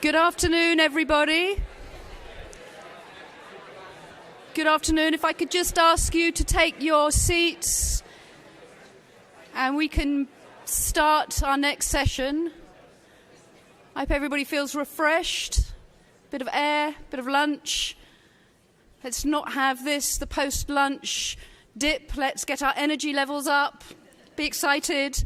Good afternoon, everybody. Good afternoon. If I could just ask you to take your seats and we can start our next session. I hope everybody feels refreshed. Bit of air, bit of lunch. Let's not have this, the post-lunch dip. Let's get our energy levels up. Be excited.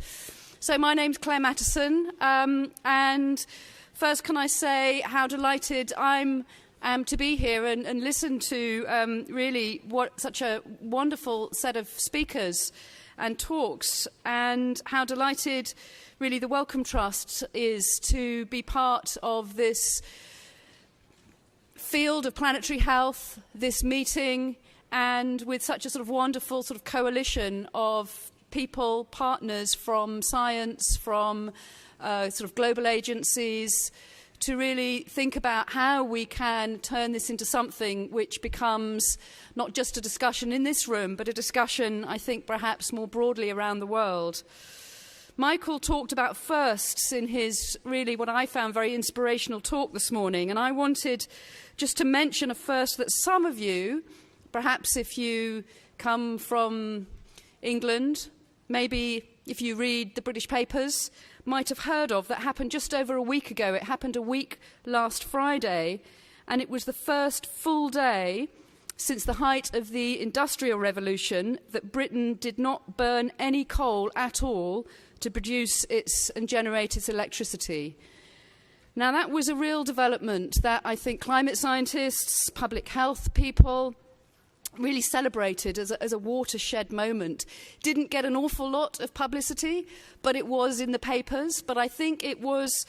So my name's Claire Mattison, and first can I say how delighted I am to be here and listen to really what such a wonderful set of speakers and talks, and how delighted really the Wellcome Trust is to be part of this field of planetary health, this meeting, and with such a sort of wonderful sort of coalition of people, partners from science, from sort of global agencies, to really think about how we can turn this into something which becomes not just a discussion in this room, but a discussion, I think, perhaps more broadly around the world. Michael talked about firsts in his really what I found very inspirational talk this morning, and I wanted just to mention a first that some of you, perhaps if you come from England, maybe if you read the British papers, might have heard of, that happened just over a week ago. It happened a week last Friday, and it was the first full day since the height of the Industrial Revolution that Britain did not burn any coal at all to produce its and generate its electricity. Now, that was a real development that I think climate scientists, public health people really celebrated as a watershed moment. Didn't get an awful lot of publicity, but it was in the papers. But I think it was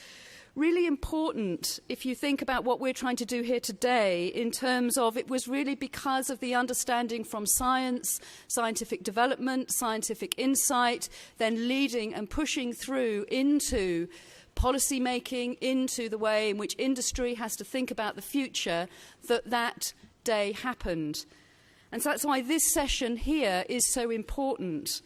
really important if you think about what we're trying to do here today, in terms of it was really because of the understanding from science, scientific development, scientific insight, then leading and pushing through into policy making, into the way in which industry has to think about the future, that day happened. And so that's why this session here is so important.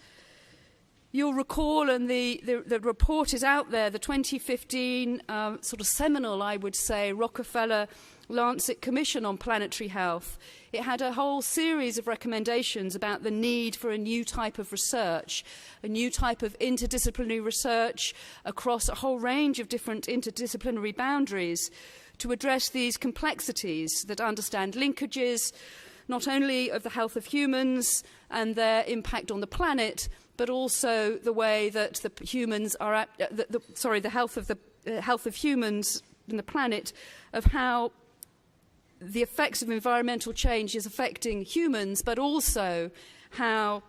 You'll recall, and the report is out there, the 2015 sort of seminal, I would say, Rockefeller-Lancet Commission on Planetary Health. It had a whole series of recommendations about the need for a new type of research, a new type of interdisciplinary research across a whole range of different interdisciplinary boundaries to address these complexities that understand linkages, not only of the health of humans and their impact on the planet, but also the way that the humans are the health of humans and the planet, of how the effects of environmental change is affecting humans, but also how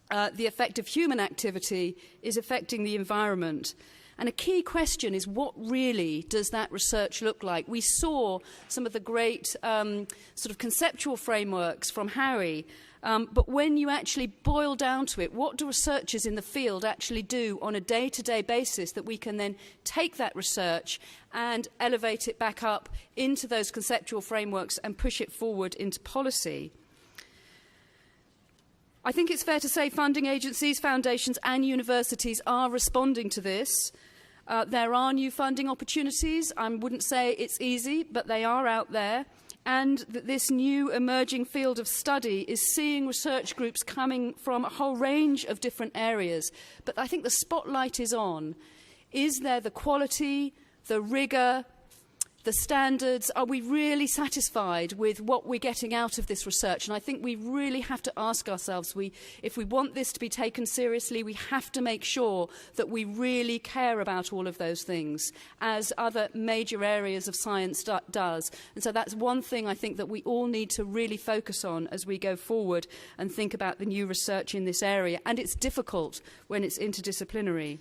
the effect of human activity is affecting the environment. And a key question is, what really does that research look like? We saw some of the great sort of conceptual frameworks from Harry, but when you actually boil down to it, what do researchers in the field actually do on a day-to-day basis that we can then take that research and elevate it back up into those conceptual frameworks and push it forward into policy? I think it's fair to say funding agencies, foundations and universities are responding to this. There are new funding opportunities. I wouldn't say it's easy, but they are out there. And that this new emerging field of study is seeing research groups coming from a whole range of different areas. But I think the spotlight is on. Is there the quality, the rigour, the standards? Are we really satisfied with what we're getting out of this research? And I think we really have to ask ourselves, if we want this to be taken seriously, we have to make sure that we really care about all of those things, as other major areas of science does. And so that's one thing I think that we all need to really focus on as we go forward and think about the new research in this area. And it's difficult when it's interdisciplinary.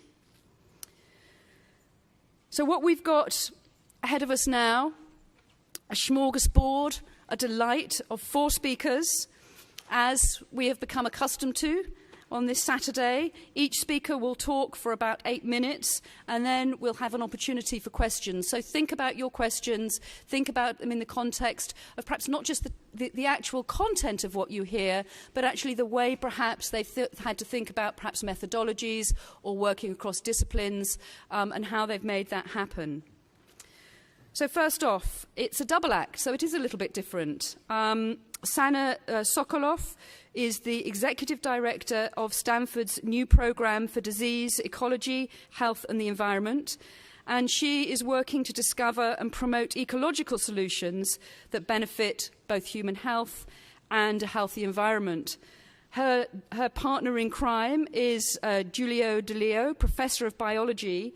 So what we've got ahead of us now, a smorgasbord, a delight of 4 speakers, as we have become accustomed to on this Saturday. Each speaker will talk for about 8 minutes, and then we'll have an opportunity for questions. So think about your questions, think about them in the context of perhaps not just the actual content of what you hear, but actually the way perhaps they've had to think about perhaps methodologies or working across disciplines, and how they've made that happen. So first off, it's a double act, so it is a little bit different. Sana Sokolov is the executive director of Stanford's new program for disease, ecology, health and the environment. And she is working to discover and promote ecological solutions that benefit both human health and a healthy environment. Her partner in crime is Giulio De Leo, professor of biology,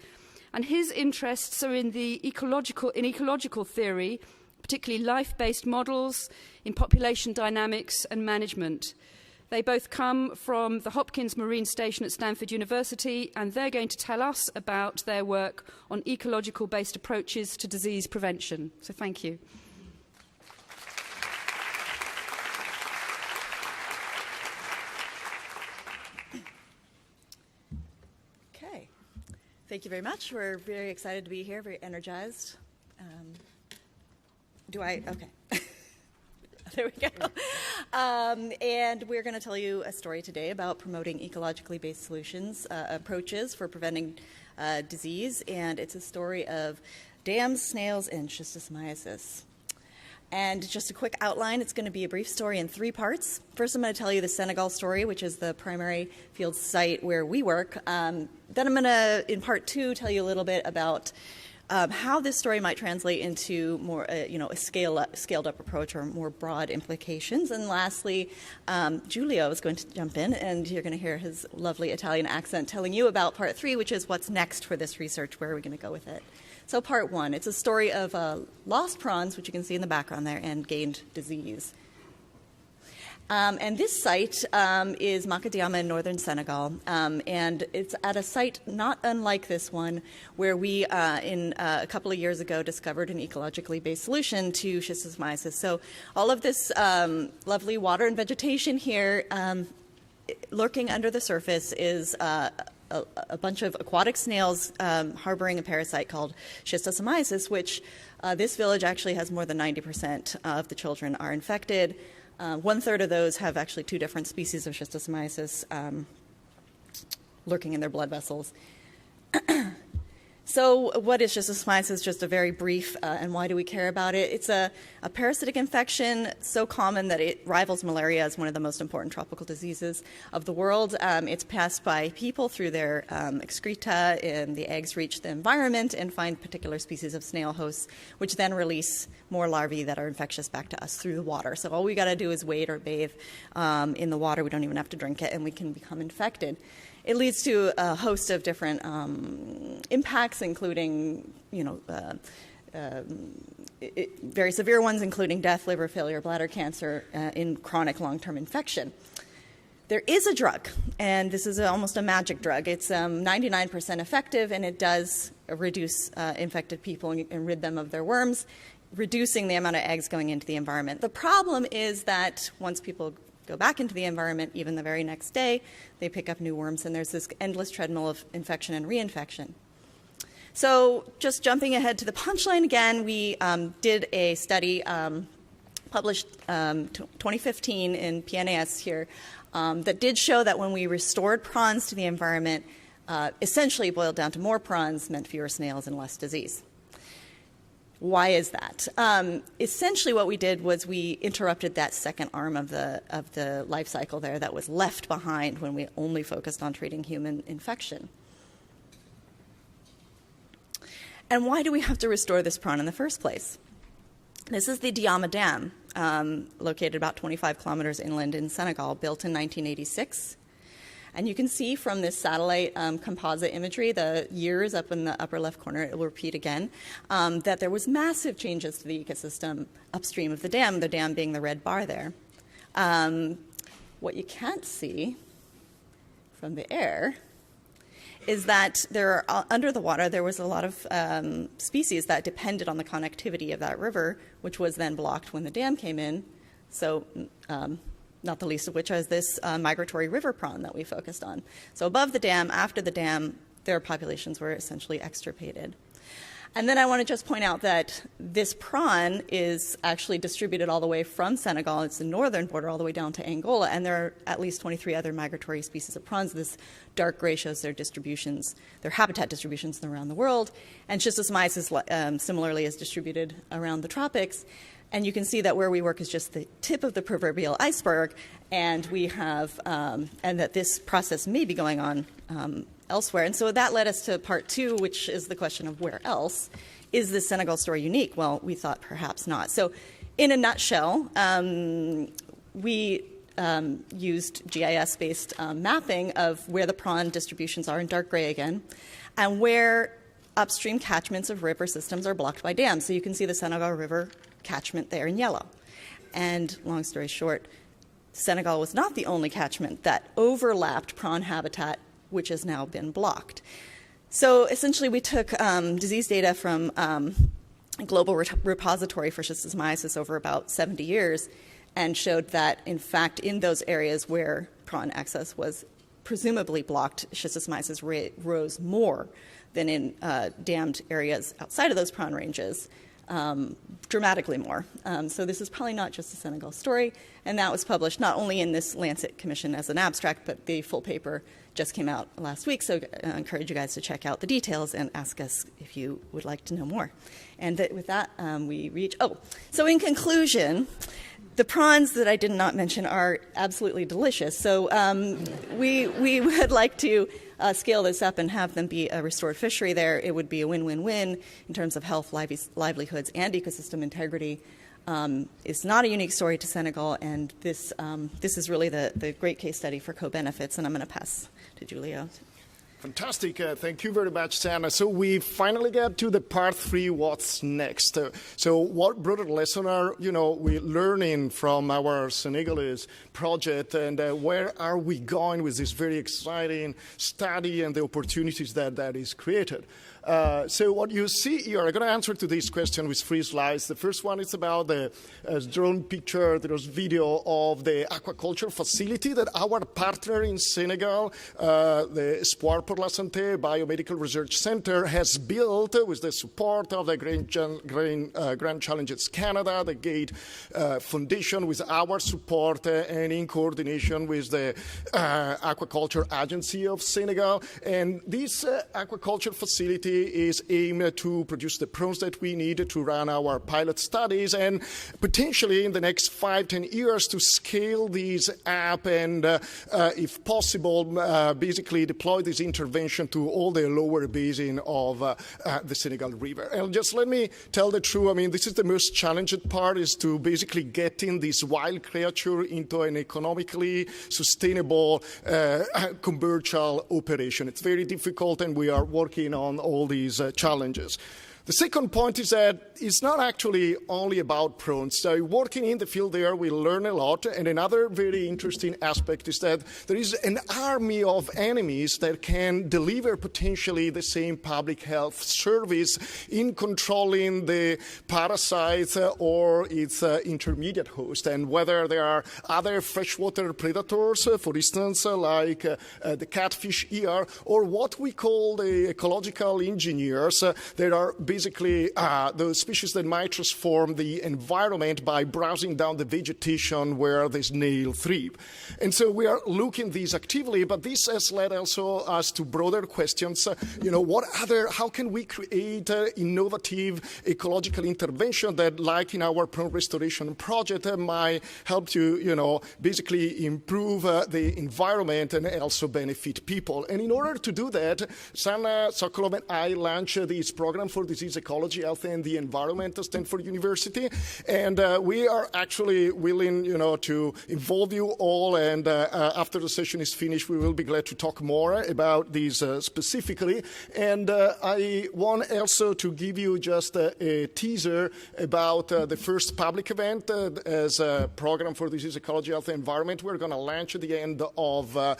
and his interests are in ecological theory, particularly life-based models, in population dynamics and management. They both come from the Hopkins Marine Station at Stanford University, and they're going to tell us about their work on ecological-based approaches to disease prevention. So thank you. Okay. Thank you very much. We're very excited to be here, very energized. Okay. There we go. And we're going to tell you a story today about promoting ecologically based solutions, approaches for preventing disease. And it's a story of dams, snails, and schistosomiasis. And just a quick outline, it's going to be a brief story in 3 parts. First, I'm going to tell you the Senegal story, which is the primary field site where we work. Then I'm going to, in part 2, tell you a little bit about how this story might translate into more, a scaled-up approach or more broad implications. And lastly, Giulio is going to jump in, and you're going to hear his lovely Italian accent telling you about part 3, which is what's next for this research, where are we going to go with it. So part 1, it's a story of lost prawns, which you can see in the background there, and gained disease. And this site is Makadiama in northern Senegal, and it's at a site not unlike this one, where we, a couple of years ago, discovered an ecologically based solution to schistosomiasis. So all of this lovely water and vegetation here, lurking under the surface, is a bunch of aquatic snails harboring a parasite called schistosomiasis, which this village actually has more than 90% of the children are infected. 1/3 of those have actually 2 different species of schistosomiasis lurking in their blood vessels. So what is schistosomiasis? Just a very brief, and why do we care about it? It's a parasitic infection so common that it rivals malaria as one of the most important tropical diseases of the world. It's passed by people through their excreta, and the eggs reach the environment and find particular species of snail hosts, which then release more larvae that are infectious back to us through the water. So all we got to do is wade or bathe in the water. We don't even have to drink it, and we can become infected. It leads to a host of different impacts, including, very severe ones, including death, liver failure, bladder cancer, in chronic long-term infection. There is a drug, and this is almost a magic drug. It's 99% effective, and it does reduce infected people and rid them of their worms, reducing the amount of eggs going into the environment. The problem is that once people go back into the environment, even the very next day, they pick up new worms, and there's this endless treadmill of infection and reinfection. So just jumping ahead to the punchline again, we did a study published 2015 in PNAS here that did show that when we restored prawns to the environment, essentially boiled down to more prawns, meant fewer snails and less disease. Why is that? Essentially what we did was we interrupted that second arm of the life cycle there that was left behind when we only focused on treating human infection. And why do we have to restore this prawn in the first place? This is the Diama Dam, located about 25 kilometers inland in Senegal, built in 1986. And you can see from this satellite composite imagery, the years up in the upper left corner, it will repeat again, that there was massive changes to the ecosystem upstream of the dam being the red bar there. What you can't see from the air is that under the water, there was a lot of species that depended on the connectivity of that river, which was then blocked when the dam came in. So not the least of which is this migratory river prawn that we focused on. So above the dam, after the dam, their populations were essentially extirpated. And then I want to just point out that this prawn is actually distributed all the way from Senegal, it's the northern border, all the way down to Angola, and there are at least 23 other migratory species of prawns. This dark gray shows their distributions, their habitat distributions around the world, and schistosomyces similarly is distributed around the tropics. And you can see that where we work is just the tip of the proverbial iceberg, and we have, and that this process may be going on elsewhere. And so that led us to part two, which is the question of where else. Is this Senegal story unique? Well, we thought perhaps not. So in a nutshell, we used GIS-based mapping of where the prawn distributions are in dark gray again, and where upstream catchments of river systems are blocked by dams. So you can see the Senegal River catchment there in yellow. And long story short, Senegal was not the only catchment that overlapped prawn habitat, which has now been blocked. So essentially we took disease data from a global repository for schistosomyces over about 70 years and showed that, in fact, in those areas where prawn access was presumably blocked, schistosomyces rose more than in dammed areas outside of those prawn ranges. Dramatically more. So this is probably not just a Senegal story, and that was published not only in this Lancet commission as an abstract, but the full paper just came out last week, so I encourage you guys to check out the details and ask us if you would like to know more. And with that, we reach, so in conclusion, the prawns that I did not mention are absolutely delicious, so we would like to scale this up and have them be a restored fishery there. It would be a win-win-win in terms of health, livelihoods, and ecosystem integrity. It's not a unique story to Senegal, and this is really the great case study for co-benefits, and I'm going to pass to Julio. Fantastic. Thank you very much, Sana. So we finally get to the part three, what's next. So what broader lesson are, we learning from our Senegalese project, and where are we going with this very exciting study and the opportunities that is created? So what you see here, I'm going to answer to this question with three slides. The first one is about the drone picture, there's video of the aquaculture facility that our partner in Senegal, the Espoir pour la Santé Biomedical Research Center, has built with the support of the Grand Challenges Canada, the GATE Foundation, with our support and in coordination with the Aquaculture Agency of Senegal. And this aquaculture facility is aimed to produce the prawns that we need to run our pilot studies and potentially in the next 5-10 years to scale these up and, if possible, basically deploy this intervention to all the lower basin of the Senegal River. And just let me tell the truth, I mean, this is the most challenging part, is to basically getting this wild creature into an economically sustainable commercial operation. It's very difficult, and we are working on all these challenges. The second point is that it's not actually only about prawns. So working in the field there, we learn a lot. And another very interesting aspect is that there is an army of enemies that can deliver potentially the same public health service in controlling the parasites or its intermediate host. And whether there are other freshwater predators, for instance, like the catfish here, or what we call the ecological engineers that are basically those species that might transform the environment by browsing down the vegetation where the snail thrive. And so we are looking at these actively, but this has led also us to broader questions. How can we create innovative ecological intervention that, like in our prawn restoration project, might help to, basically improve the environment and also benefit people. And in order to do that, Sana Sokolov and I launched this program for disease ecology, health, and the environment at Stanford University. And we are actually willing, to involve you all. And after the session is finished, we will be glad to talk more about these specifically. And I want also to give you just a teaser about the first public event as a program for disease ecology, health, and environment. We're going to launch at the end of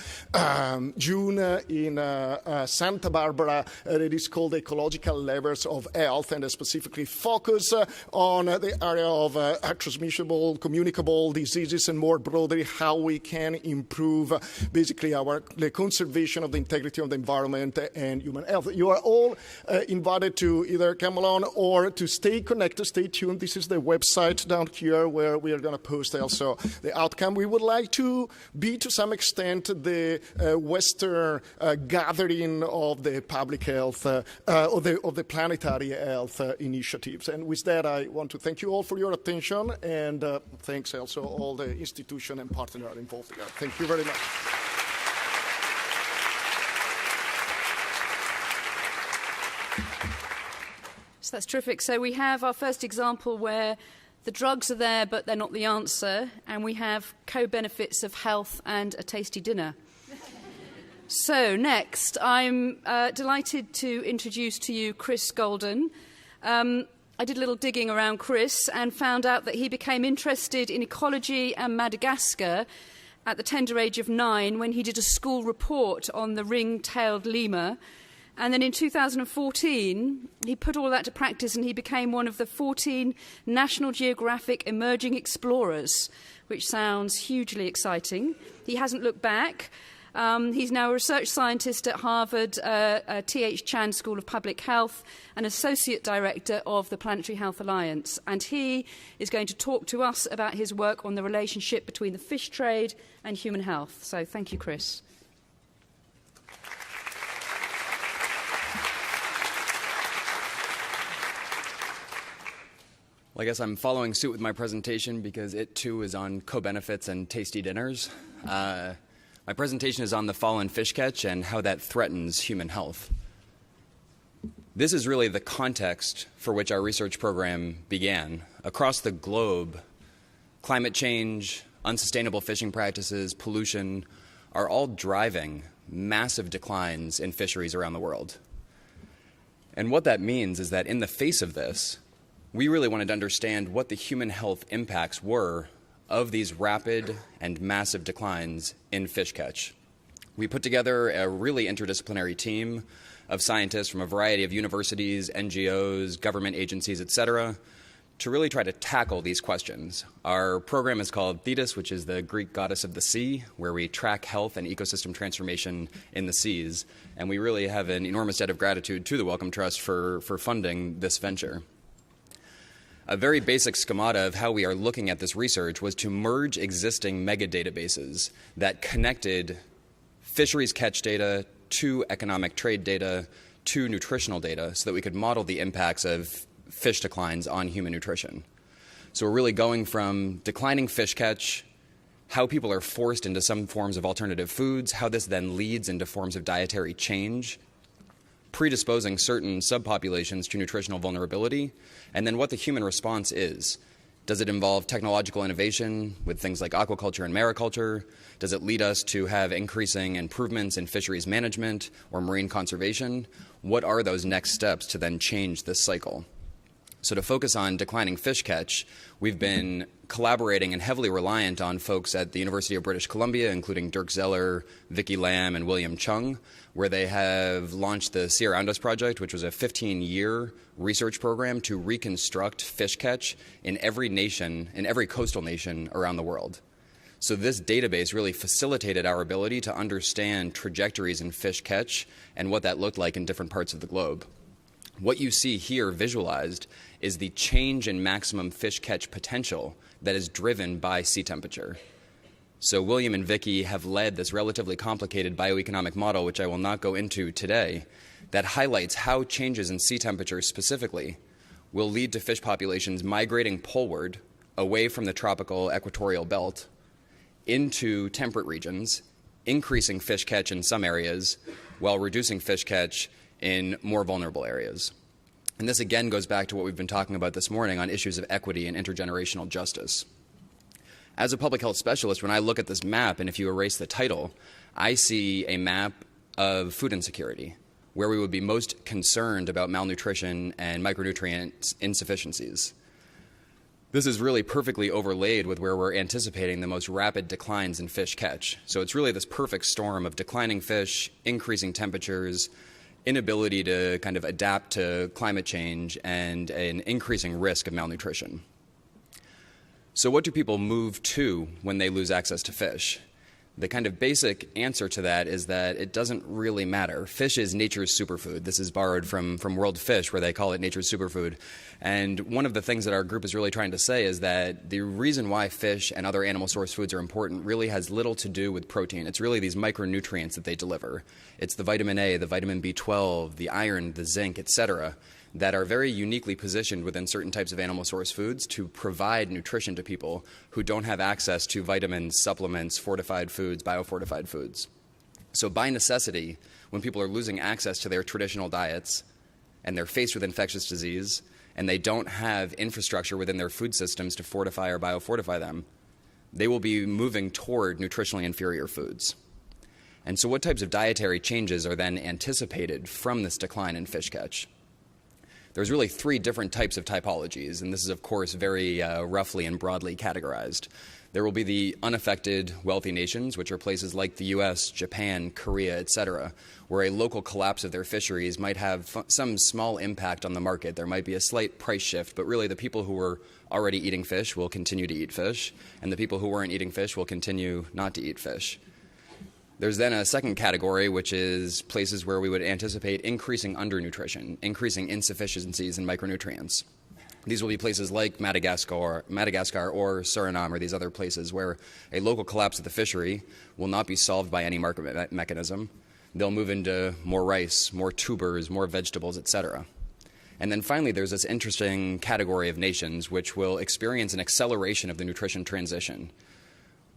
June in Santa Barbara. It is called Ecological Levers of health, and specifically focus on the area of transmissible, communicable diseases, and more broadly, how we can improve basically the conservation of the integrity of the environment and human health. You are all invited to either come along or to stay connected, stay tuned. This is the website down here where we are going to post also the outcome. We would like to be, to some extent, the Western gathering of the public health, of the planetary health initiatives. And with that, I want to thank you all for your attention, and thanks also all the institution and partners involved here. Thank you very much. So that's terrific. So we have our first example where the drugs are there, but they're not the answer, and we have co-benefits of health and a tasty dinner. So next, I'm delighted to introduce to you Chris Golden. I did a little digging around Chris and found out that he became interested in ecology and Madagascar at the tender age of 9 when he did a school report on the ring-tailed lemur. And then in 2014, he put all that to practice and he became one of the 14 National Geographic Emerging Explorers, which sounds hugely exciting. He hasn't looked back. He's now a research scientist at Harvard PHAM School of Public Health and Associate Director of the Planetary Health Alliance. And he is going to talk to us about his work on the relationship between the fish trade and human health. So thank you, Chris. Well, I guess I'm following suit with my presentation because it, too, is on co-benefits and tasty dinners. My presentation is on the fallen fish catch and how that threatens human health. This is really the context for which our research program began. Across the globe, climate change, unsustainable fishing practices, pollution are all driving massive declines in fisheries around the world. And what that means is that in the face of this, we really wanted to understand what the human health impacts were of these rapid and massive declines in fish catch. We put together a really interdisciplinary team of scientists from a variety of universities, NGOs, government agencies, etc., to really try to tackle these questions. Our program is called Thetis, which is the Greek goddess of the sea, where we track health and ecosystem transformation in the seas. And we really have an enormous debt of gratitude to the Wellcome Trust for funding this venture. A very basic schemata of how we are looking at this research was to merge existing mega databases that connected fisheries catch data to economic trade data to nutritional data so that we could model the impacts of fish declines on human nutrition. So we're really going from declining fish catch, how people are forced into some forms of alternative foods, how this then leads into forms of dietary change, predisposing certain subpopulations to nutritional vulnerability, and then what the human response is. Does it involve technological innovation with things like aquaculture and mariculture? Does it lead us to have increasing improvements in fisheries management or marine conservation? What are those next steps to then change this cycle? So to focus on declining fish catch, we've been collaborating and heavily reliant on folks at the University of British Columbia, including Dirk Zeller, Vicky Lam, and William Chung, where they have launched the Sea Around Us project, which was a 15-year research program to reconstruct fish catch in every nation, in every coastal nation around the world. So this database really facilitated our ability to understand trajectories in fish catch and what that looked like in different parts of the globe. What you see here visualized is the change in maximum fish catch potential that is driven by sea temperature. So William and Vicky have led this relatively complicated bioeconomic model, which I will not go into today, that highlights how changes in sea temperature specifically will lead to fish populations migrating poleward away from the tropical equatorial belt into temperate regions, increasing fish catch in some areas while reducing fish catch in more vulnerable areas. And this again goes back to what we've been talking about this morning on issues of equity and intergenerational justice. As a public health specialist, when I look at this map, and if you erase the title, I see a map of food insecurity, where we would be most concerned about malnutrition and micronutrient insufficiencies. This is really perfectly overlaid with where we're anticipating the most rapid declines in fish catch. So it's really this perfect storm of declining fish, increasing temperatures, inability to kind of adapt to climate change and an increasing risk of malnutrition. So what do people move to when they lose access to fish? The kind of basic answer to that is that it doesn't really matter. Fish is nature's superfood. This is borrowed from World Fish, where they call it nature's superfood. And one of the things that our group is really trying to say is that the reason why fish and other animal source foods are important really has little to do with protein. It's really these micronutrients that they deliver. It's the vitamin A, the vitamin B12, the iron, the zinc, etc., that are very uniquely positioned within certain types of animal source foods to provide nutrition to people who don't have access to vitamins, supplements, fortified foods, biofortified foods. So by necessity, when people are losing access to their traditional diets and they're faced with infectious disease and they don't have infrastructure within their food systems to fortify or biofortify them, they will be moving toward nutritionally inferior foods. And so what types of dietary changes are then anticipated from this decline in fish catch? There's really three different types of typologies, and this is, of course, very roughly and broadly categorized. There will be the unaffected wealthy nations, which are places like the U.S., Japan, Korea, etc., where a local collapse of their fisheries might have some small impact on the market. There might be a slight price shift, but really the people who were already eating fish will continue to eat fish, and the people who weren't eating fish will continue not to eat fish. There's then a second category, which is places where we would anticipate increasing undernutrition, increasing insufficiencies in micronutrients. These will be places like Madagascar or Suriname or these other places where a local collapse of the fishery will not be solved by any market mechanism. They'll move into more rice, more tubers, more vegetables, etc. And then finally, there's this interesting category of nations which will experience an acceleration of the nutrition transition,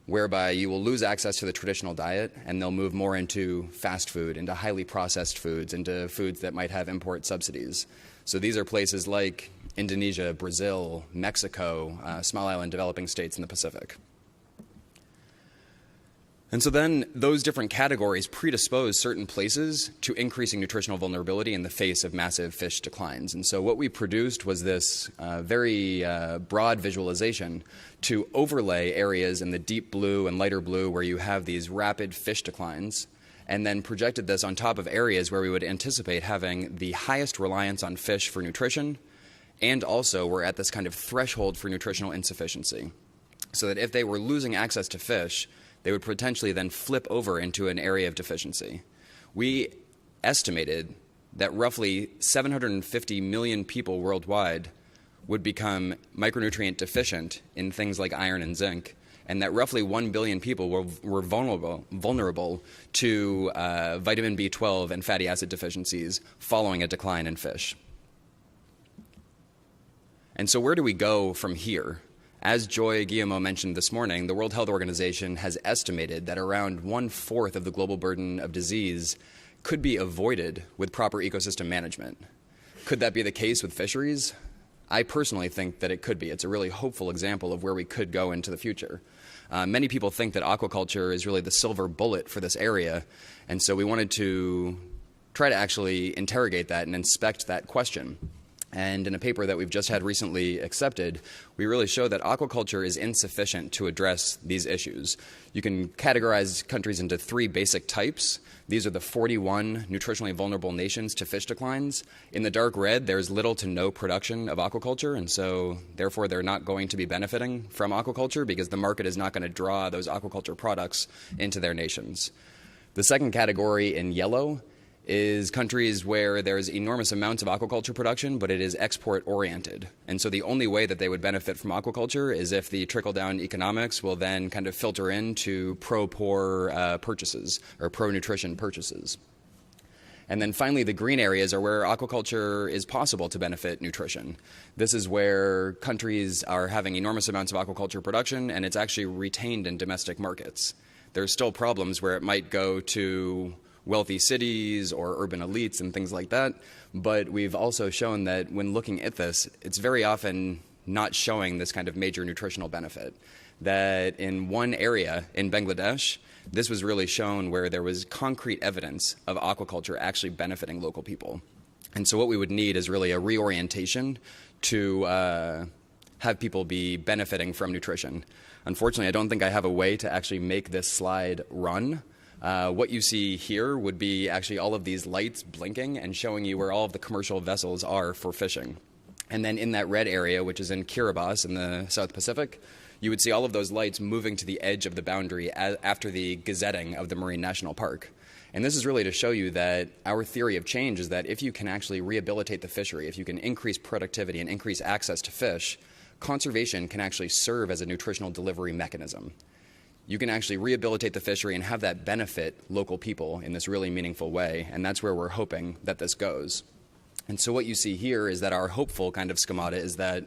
whereby you will lose access to the traditional diet and they'll move more into fast food, into highly processed foods, into foods that might have import subsidies. So these are places like Indonesia, Brazil, Mexico, small island developing states in the Pacific. And so then those different categories predispose certain places to increasing nutritional vulnerability in the face of massive fish declines. And so what we produced was this very broad visualization to overlay areas in the deep blue and lighter blue where you have these rapid fish declines, and then projected this on top of areas where we would anticipate having the highest reliance on fish for nutrition, and also we're at this kind of threshold for nutritional insufficiency. So that if they were losing access to fish, they would potentially then flip over into an area of deficiency. We estimated that roughly 750 million people worldwide would become micronutrient deficient in things like iron and zinc, and that roughly 1 billion people were vulnerable to vitamin B12 and fatty acid deficiencies following a decline in fish. And so where do we go from here? As Joy Guillemot mentioned this morning, the World Health Organization has estimated that around 1/4 of the global burden of disease could be avoided with proper ecosystem management. Could that be the case with fisheries? I personally think that it could be. It's a really hopeful example of where we could go into the future. Many people think that aquaculture is really the silver bullet for this area, and so we wanted to try to actually interrogate that and inspect that question. And in a paper that we've just had recently accepted, we really show that aquaculture is insufficient to address these issues. You can categorize countries into three basic types. These are the 41 nutritionally vulnerable nations to fish declines. In the dark red, there's little to no production of aquaculture, and so therefore they're not going to be benefiting from aquaculture because the market is not going to draw those aquaculture products into their nations. The second category in yellow is countries where there's enormous amounts of aquaculture production, but it is export-oriented. And so the only way that they would benefit from aquaculture is if the trickle-down economics will then kind of filter into pro-poor purchases or pro-nutrition purchases. And then finally, the green areas are where aquaculture is possible to benefit nutrition. This is where countries are having enormous amounts of aquaculture production, and it's actually retained in domestic markets. There's still problems where it might go to wealthy cities or urban elites and things like that, but we've also shown that when looking at this, it's very often not showing this kind of major nutritional benefit. That in one area in Bangladesh, this was really shown where there was concrete evidence of aquaculture actually benefiting local people. And so what we would need is really a reorientation to have people be benefiting from nutrition. Unfortunately, I don't think I have a way to actually make this slide run. What you see here would be actually all of these lights blinking and showing you where all of the commercial vessels are for fishing. And then in that red area, which is in Kiribati in the South Pacific, you would see all of those lights moving to the edge of the boundary after the gazetting of the Marine National Park. And this is really to show you that our theory of change is that if you can actually rehabilitate the fishery, if you can increase productivity and increase access to fish, conservation can actually serve as a nutritional delivery mechanism. You can actually rehabilitate the fishery and have that benefit local people in this really meaningful way, and that's where we're hoping that this goes. And so what you see here is that our hopeful kind of schemata is that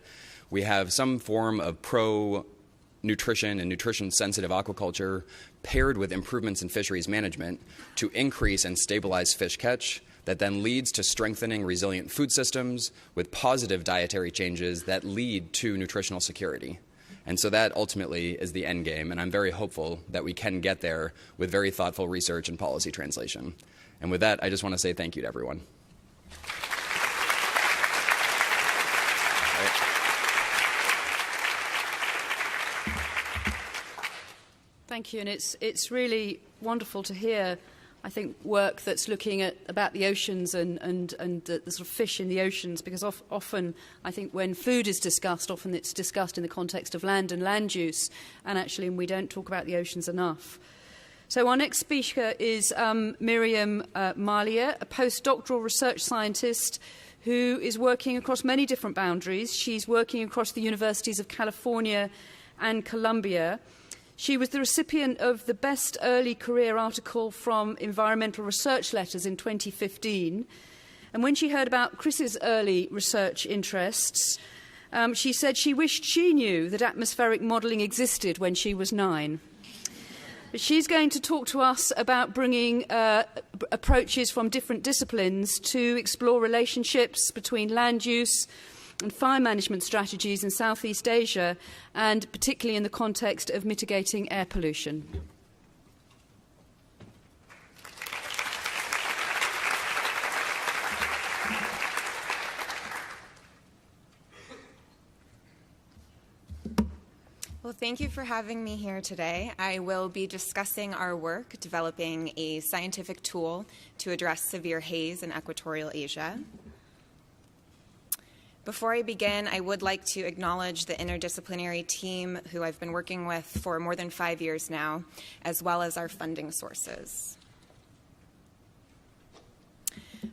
we have some form of pro-nutrition and nutrition-sensitive aquaculture paired with improvements in fisheries management to increase and stabilize fish catch that then leads to strengthening resilient food systems with positive dietary changes that lead to nutritional security. And so that ultimately is the end game, and I'm very hopeful that we can get there with very thoughtful research and policy translation. And with that, I just want to say thank you to everyone. Thank you, and it's really wonderful to hear, I think, work that's looking at about the oceans and the sort of fish in the oceans, because often I think when food is discussed, often it's discussed in the context of land and land use, and actually we don't talk about the oceans enough. So our next speaker is Miriam Malia, a postdoctoral research scientist who is working across many different boundaries. She's working across the universities of California and Columbia. She was the recipient of the Best Early Career article from Environmental Research Letters in 2015. And when she heard about Chris's early research interests, she said she wished she knew that atmospheric modelling existed when she was 9. But she's going to talk to us about bringing approaches from different disciplines to explore relationships between land use and fire management strategies in Southeast Asia, and particularly in the context of mitigating air pollution. Well, thank you for having me here today. I will be discussing our work developing a scientific tool to address severe haze in equatorial Asia. Before I begin, I would like to acknowledge the interdisciplinary team who I've been working with for more than 5 years now, as well as our funding sources.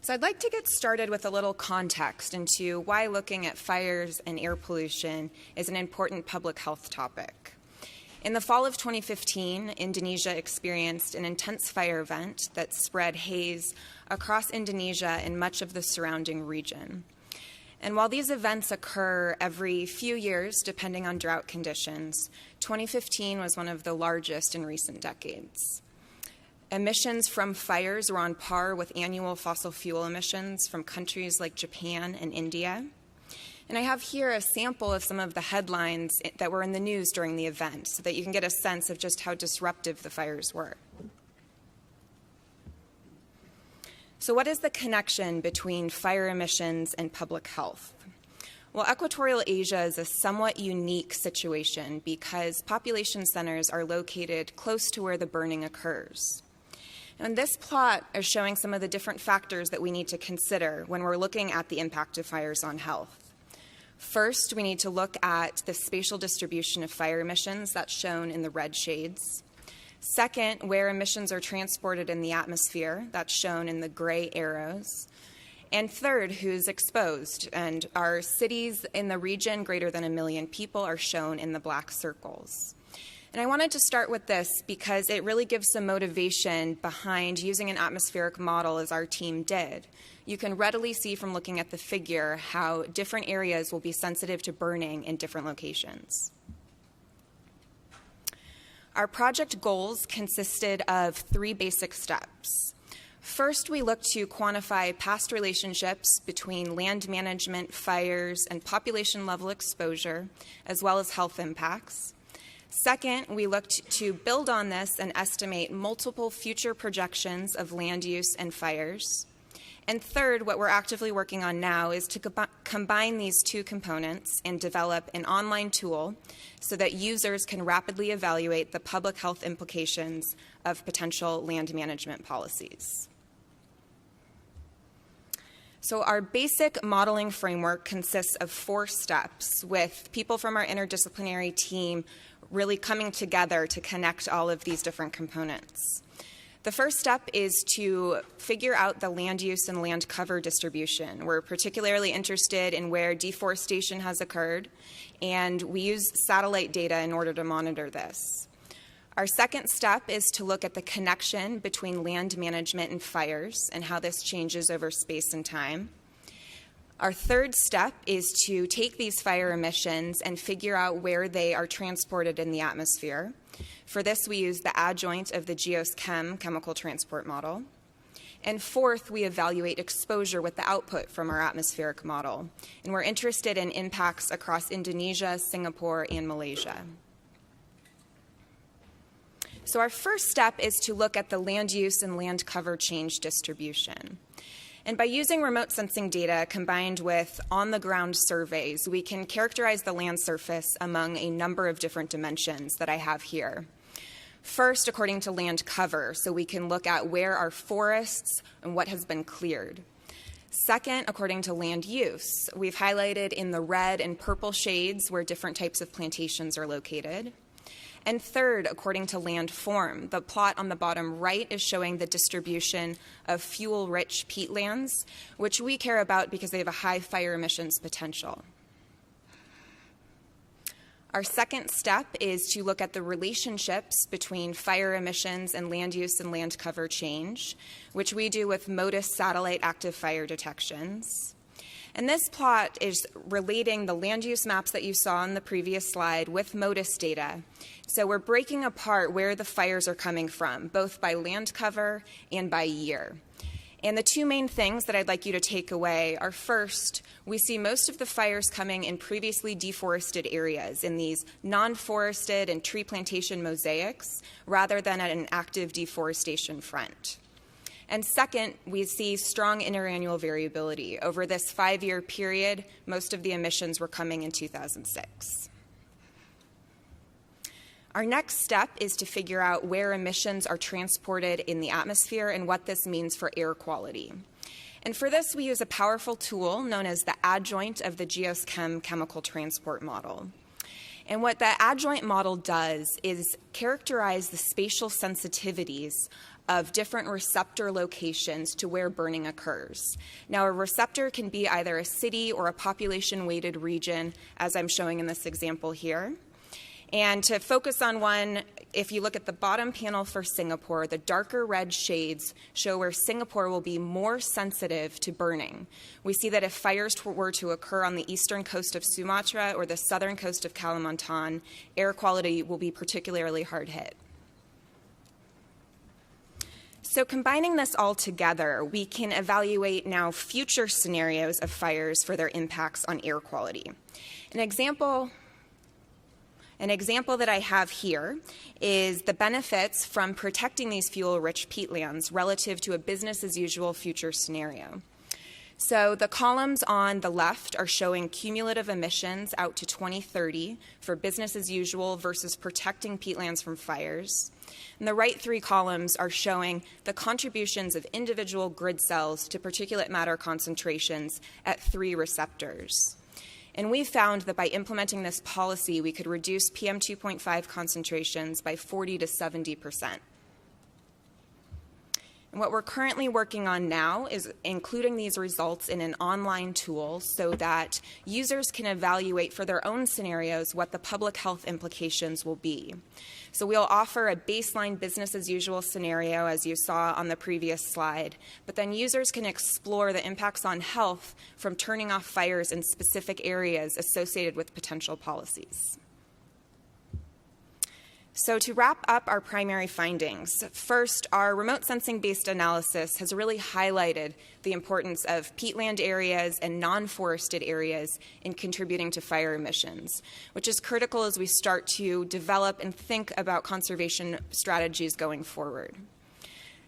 So I'd like to get started with a little context into why looking at fires and air pollution is an important public health topic. In the fall of 2015, Indonesia experienced an intense fire event that spread haze across Indonesia and much of the surrounding region. And while these events occur every few years, depending on drought conditions, 2015 was one of the largest in recent decades. Emissions from fires were on par with annual fossil fuel emissions from countries like Japan and India. And I have here a sample of some of the headlines that were in the news during the event so that you can get a sense of just how disruptive the fires were. So what is the connection between fire emissions and public health? Well, equatorial Asia is a somewhat unique situation because population centers are located close to where the burning occurs. And this plot is showing some of the different factors that we need to consider when we're looking at the impact of fires on health. First, we need to look at the spatial distribution of fire emissions that's shown in the red shades. Second, where emissions are transported in the atmosphere, that's shown in the gray arrows. And third, who's exposed, and our cities in the region greater than 1 million people are shown in the black circles. And I wanted to start with this because it really gives some motivation behind using an atmospheric model as our team did. You can readily see from looking at the figure how different areas will be sensitive to burning in different locations. Our project goals consisted of 3 basic steps. First, we looked to quantify past relationships between land management, fires, and population-level exposure, as well as health impacts. Second, we looked to build on this and estimate multiple future projections of land use and fires. And third, what we're actively working on now is to combine these two components and develop an online tool so that users can rapidly evaluate the public health implications of potential land management policies. So our basic modeling framework consists of 4 steps, with people from our interdisciplinary team really coming together to connect all of these different components. The first step is to figure out the land use and land cover distribution. We're particularly interested in where deforestation has occurred, and we use satellite data in order to monitor this. Our second step is to look at the connection between land management and fires and how this changes over space and time. Our third step is to take these fire emissions and figure out where they are transported in the atmosphere. For this, we use the adjoint of the GEOS-CHEM chemical transport model. And fourth, we evaluate exposure with the output from our atmospheric model. And we're interested in impacts across Indonesia, Singapore, and Malaysia. So our first step is to look at the land use and land cover change distribution. And by using remote sensing data combined with on-the-ground surveys, we can characterize the land surface among a number of different dimensions that I have here. First, according to land cover, so we can look at where are forests and what has been cleared. Second, according to land use, we've highlighted in the red and purple shades where different types of plantations are located. And third, according to land form, the plot on the bottom right is showing the distribution of fuel-rich peatlands, which we care about because they have a high fire emissions potential. Our second step is to look at the relationships between fire emissions and land use and land cover change, which we do with MODIS satellite active fire detections. And this plot is relating the land use maps that you saw on the previous slide with MODIS data. So we're breaking apart where the fires are coming from, both by land cover and by year. And the two main things that I'd like you to take away are, first, we see most of the fires coming in previously deforested areas, in these non-forested and tree plantation mosaics, rather than at an active deforestation front. And second, we see strong interannual variability. Over this 5-year period, most of the emissions were coming in 2006. Our next step is to figure out where emissions are transported in the atmosphere and what this means for air quality. And for this, we use a powerful tool known as the adjoint of the GEOS-CHEM chemical transport model. And what the adjoint model does is characterize the spatial sensitivities of different receptor locations to where burning occurs. Now, a receptor can be either a city or a population-weighted region, as I'm showing in this example here. And to focus on one, if you look at the bottom panel for Singapore, the darker red shades show where Singapore will be more sensitive to burning. We see that if fires were to occur on the eastern coast of Sumatra or the southern coast of Kalimantan, air quality will be particularly hard hit. So combining this all together, we can evaluate now future scenarios of fires for their impacts on air quality. An example that I have here is the benefits from protecting these fuel-rich peatlands relative to a business-as-usual future scenario. So the columns on the left are showing cumulative emissions out to 2030 for business as usual versus protecting peatlands from fires. And the right 3 columns are showing the contributions of individual grid cells to particulate matter concentrations at 3 receptors. And we found that by implementing this policy, we could reduce PM 2.5 concentrations by 40 to 70%. And what we're currently working on now is including these results in an online tool so that users can evaluate for their own scenarios what the public health implications will be. So we'll offer a baseline business as usual scenario, as you saw on the previous slide, but then users can explore the impacts on health from turning off fires in specific areas associated with potential policies. So to wrap up our primary findings, first, our remote sensing-based analysis has really highlighted the importance of peatland areas and non-forested areas in contributing to fire emissions, which is critical as we start to develop and think about conservation strategies going forward.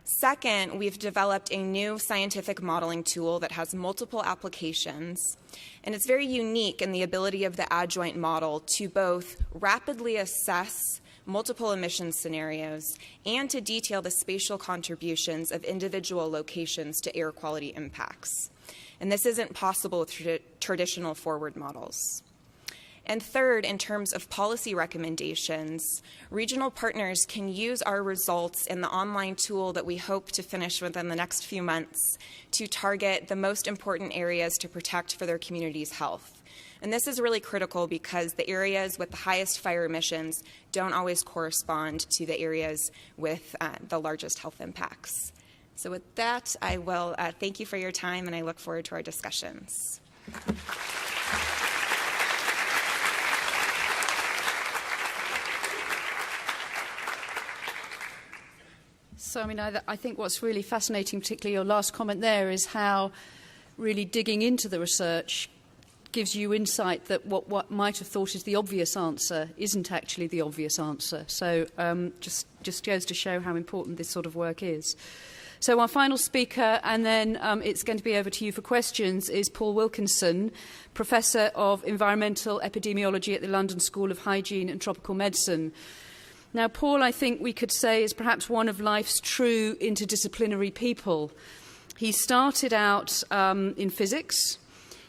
Second, we've developed a new scientific modeling tool that has multiple applications, and it's very unique in the ability of the adjoint model to both rapidly assess multiple emission scenarios and to detail the spatial contributions of individual locations to air quality impacts. And this isn't possible with traditional forward models. And third, in terms of policy recommendations, regional partners can use our results in the online tool that we hope to finish within the next few months to target the most important areas to protect for their community's health. And this is really critical because the areas with the highest fire emissions don't always correspond to the areas with the largest health impacts. So with that, I will thank you for your time, and I look forward to our discussions. So, I think what's really fascinating, particularly your last comment there, is how really digging into the research gives you insight that what might have thought is the obvious answer isn't actually the obvious answer. So just goes to show how important this sort of work is. So our final speaker, and then it's going to be over to you for questions, is Paul Wilkinson, Professor of Environmental Epidemiology at the London School of Hygiene and Tropical Medicine. Now, Paul, I think we could say, is perhaps one of life's true interdisciplinary people. He started out in physics.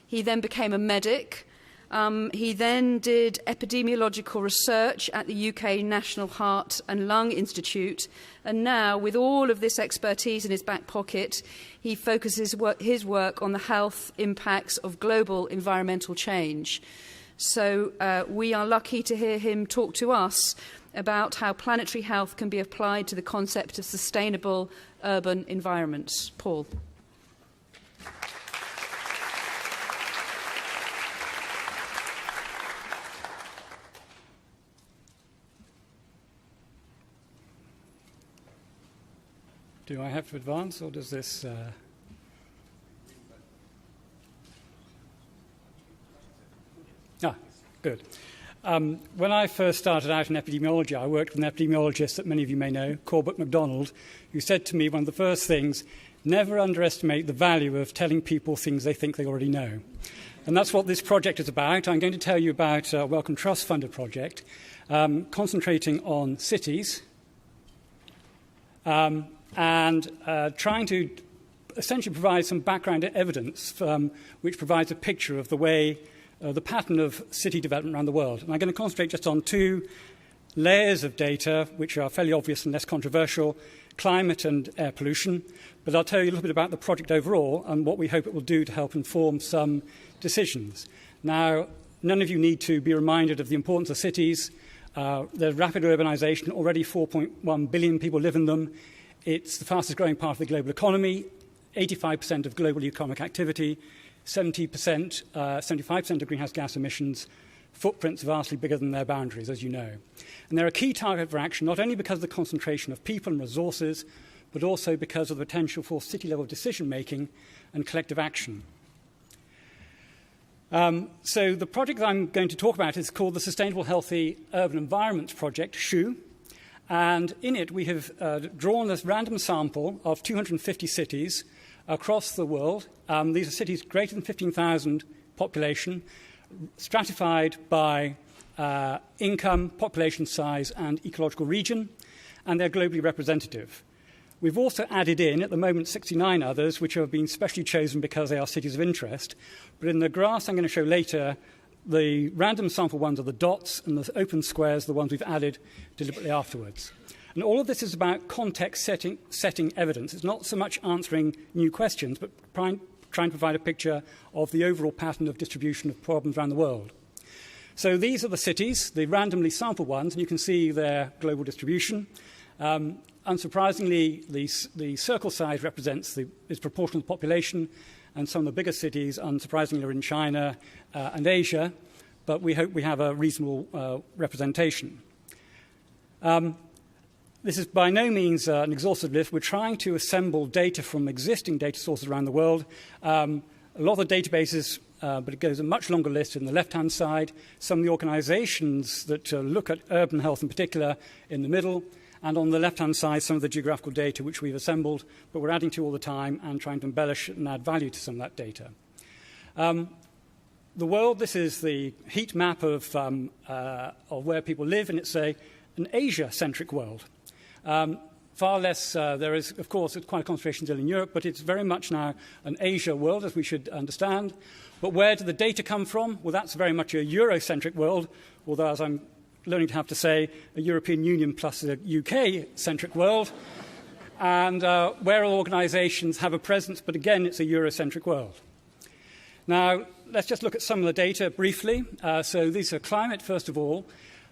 He then became a medic. He then did epidemiological research at the UK National Heart and Lung Institute. And now, with all of this expertise in his back pocket, he focuses his work on the health impacts of global environmental change. So we are lucky to hear him talk to us about how planetary health can be applied to the concept of sustainable urban environments. Paul. Do I have to advance, or does this... Good. When I first started out in epidemiology, I worked with an epidemiologist that many of you may know, Corbett MacDonald, who said to me one of the first things, never underestimate the value of telling people things they think they already know. And that's what this project is about. I'm going to tell you about a Wellcome Trust-funded project concentrating on cities and trying to essentially provide some background evidence which provides a picture of the way the pattern of city development around the world. And I'm going to concentrate just on two layers of data which are fairly obvious and less controversial, climate and air pollution. But I'll tell you a little bit about the project overall and what we hope it will do to help inform some decisions. Now, none of you need to be reminded of the importance of cities. There's rapid urbanization. Already 4.1 billion people live in them. It's the fastest growing part of the global economy, 85% of global economic activity, 75% of greenhouse gas emissions, footprints vastly bigger than their boundaries, as you know. And they're a key target for action, not only because of the concentration of people and resources, but also because of the potential for city-level decision-making and collective action. So the project that I'm going to talk about is called the Sustainable Healthy Urban Environments Project, SHU. And in it, we have drawn this random sample of 250 cities across the world. These are cities greater than 15,000 population, stratified by income, population size, and ecological region, and they're globally representative. We've also added in, at the moment, 69 others, which have been specially chosen because they are cities of interest. But in the graphs I'm going to show later, the random sample ones are the dots, and the open squares are the ones we've added deliberately afterwards. And all of this is about context setting evidence. It's not so much answering new questions, but trying to provide a picture of the overall pattern of distribution of problems around the world. So these are the cities, the randomly sampled ones, and you can see their global distribution. Unsurprisingly, the circle size is proportional to the population, and some of the bigger cities, unsurprisingly, are in China and Asia, but we hope we have a reasonable representation. This is by no means an exhaustive list. We're trying to assemble data from existing data sources around the world. A lot of the databases, but it goes a much longer list in the left-hand side. Some of the organizations that look at urban health in particular in the middle, and on the left-hand side, some of the geographical data which we've assembled, but we're adding to all the time and trying to embellish and add value to some of that data. The world, this is the heat map of where people live, and it's an Asia-centric world. Far less, there is, of course, it's quite a concentration still in Europe, but it's very much now an Asia world, as we should understand. But where do the data come from? Well, that's very much a Eurocentric world, although, as I'm learning to have to say, a European Union plus a UK-centric world, and where organisations have a presence, but again, it's a Eurocentric world. Now, let's just look at some of the data briefly. So these are climate, first of all.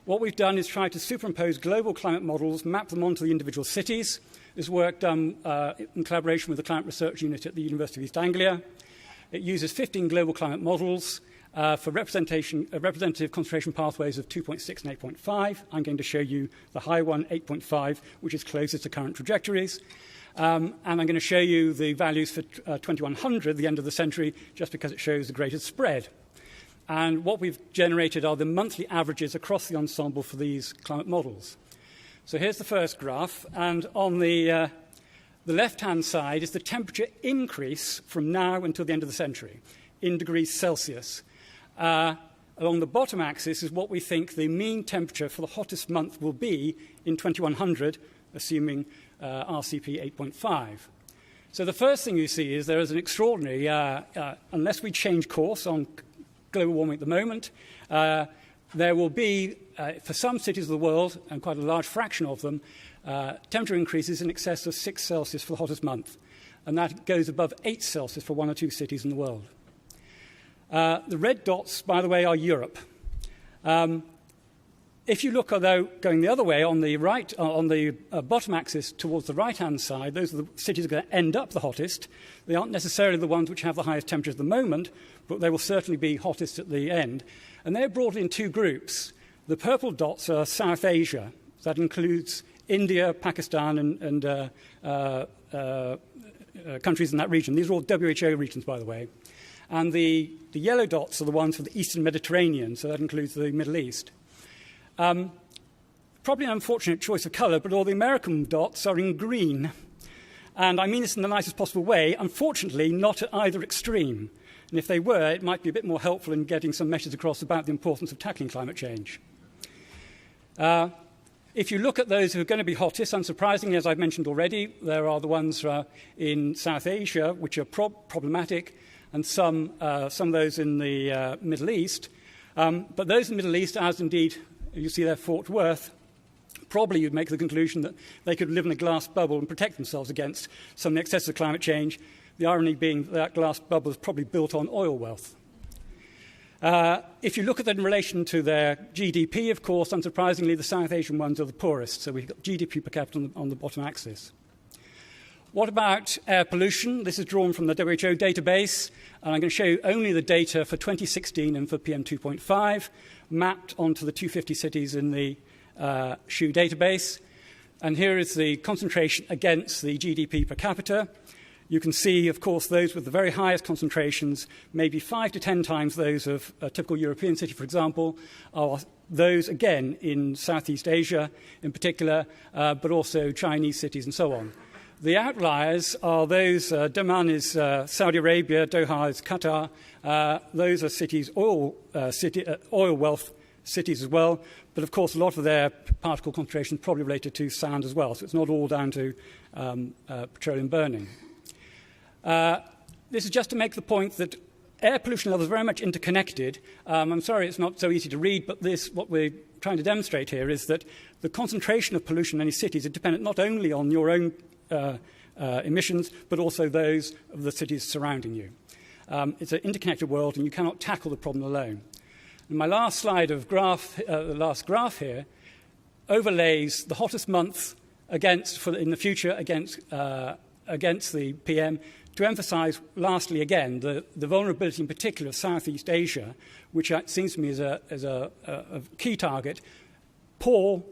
What we've done is try to superimpose global climate models, map them onto the individual cities. This work done in collaboration with the Climate Research Unit at the University of East Anglia. It uses 15 global climate models for representative concentration pathways of 2.6 and 8.5. I'm going to show you the high one, 8.5, which is closest to current trajectories. And I'm going to show you the values for 2100, the end of the century, just because it shows the greatest spread. And what we've generated are the monthly averages across the ensemble for these climate models. So here's the first graph, and on the left-hand side is the temperature increase from now until the end of the century in degrees Celsius. Along the bottom axis is what we think the mean temperature for the hottest month will be in 2100, assuming RCP 8.5. So the first thing you see is there is an extraordinary, unless we change course on global warming at the moment, there will be, for some cities of the world, and quite a large fraction of them, temperature increases in excess of 6 Celsius for the hottest month. And that goes above 8 Celsius for 1 or 2 cities in the world. The red dots, by the way, are Europe. If you look, although, going the other way, on the right, on the bottom axis towards the right-hand side, those are the cities that are going to end up the hottest. They aren't necessarily the ones which have the highest temperatures at the moment, but they will certainly be hottest at the end. And they're broadly in 2 groups. The purple dots are South Asia. That includes India, Pakistan, and countries in that region. These are all WHO regions, by the way. And the yellow dots are the ones for the Eastern Mediterranean, so that includes the Middle East. Probably an unfortunate choice of colour, but all the American dots are in green. And I mean this in the nicest possible way, unfortunately not at either extreme. And if they were, it might be a bit more helpful in getting some message across about the importance of tackling climate change. If you look at those who are going to be hottest, unsurprisingly, as I've mentioned already, there are the ones in South Asia, which are problematic, and some of those in the Middle East. But those in the Middle East, as indeed you see there Fort Worth, probably you'd make the conclusion that they could live in a glass bubble and protect themselves against some of the excesses of climate change, the irony being that glass bubble is probably built on oil wealth. If you look at that in relation to their GDP, of course, unsurprisingly, the South Asian ones are the poorest, so we've got GDP per capita on the bottom axis. What about air pollution? This is drawn from the WHO database, and I'm going to show you only the data for 2016 and for PM 2.5, mapped onto the 250 cities in the SHU database. And here is the concentration against the GDP per capita. You can see, of course, those with the very highest concentrations, maybe 5 to 10 times those of a typical European city, for example, are those, again, in Southeast Asia in particular, but also Chinese cities and so on. The outliers are those, Daman is Saudi Arabia, Doha is Qatar. Those are cities, oil wealth cities as well. But of course, a lot of their particle concentration is probably related to sand as well. So it's not all down to petroleum burning. This is just to make the point that air pollution levels are very much interconnected. I'm sorry it's not so easy to read, but what we're trying to demonstrate here is that the concentration of pollution in any cities is dependent not only on your own emissions, but also those of the cities surrounding you. It's an interconnected world, and you cannot tackle the problem alone. And my last slide of the last graph here, overlays the hottest month in the future against the PM, to emphasise, lastly again, the vulnerability in particular of Southeast Asia, which seems to me as a key target. Poor,